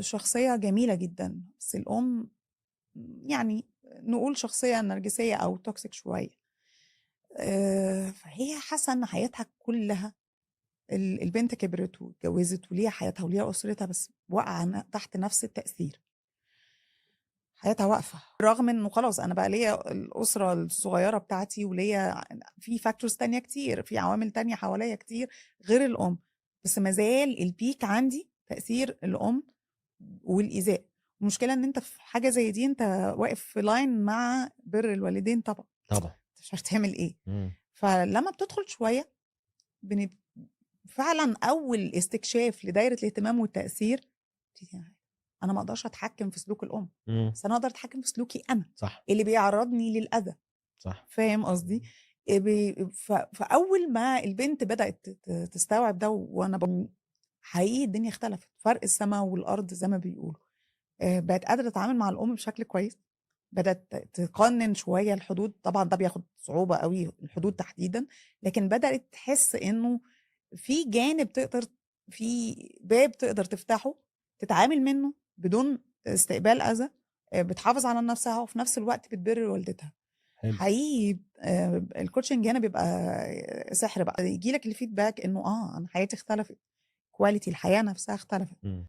شخصية جميلة جدًا، بس الأم يعني نقول شخصية نرجسية أو toxic شوية. فهي حاسة إن حياتها كلّها البنت كبرت واتجوّزت وليها حياتها وليها أسرتها، بس واقعة تحت نفس التأثير، حياتها واقفة، رغم إنه خلاص أنا بقى ليّا الأسرة الصغيّرة بتاعتي وليّا في factors تانية كتير، في عوامل تانية حواليّا كتير غير الأم، بس ما زال الpeak عندي تأثير الأم والإيذاء. المشكلة إن أنت في حاجة زي دي أنت واقف في line مع بِر الوالدين طبعًا، طبعًا. أنت مش عارف تعمل إيه. إمم. فلمّا بتدخل شوية بنب فعلًا أول استكشاف لدايرة الاهتمام والتأثير، أنا ما أقدرش أتحكم في سلوك الأم، إمم. بس أنا أقدر أتحكم في سلوكي أنا، صح. اللي بيعرّضني للأذى، صح. فاهم قصدي؟ فأول ما البنت بدأت تستوعب ده وأنا حقيقي الدنيا اختلفت، فرق السما والأرض زي ما بيقولوا. بقت قادرة تتعامل مع الأم بشكل كويس، بدأت تقنّن شوية الحدود، طبعًا ده بياخد صعوبة أوي الحدود تحديدًا، لكن بدأت تحس إنه في جانب في باب تقدر تفتحه، تتعامل منه بدون استقبال أذى، بتحافظ على نفسها وفي نفس الوقت بتبِر والدتها. حلو. حقيقي الcoaching هنا بيبقى سحر بقى، ييجي لك الfeedback إنه أنا حياتي اختلفت، quality الحياة نفسها اختلفت. إمم.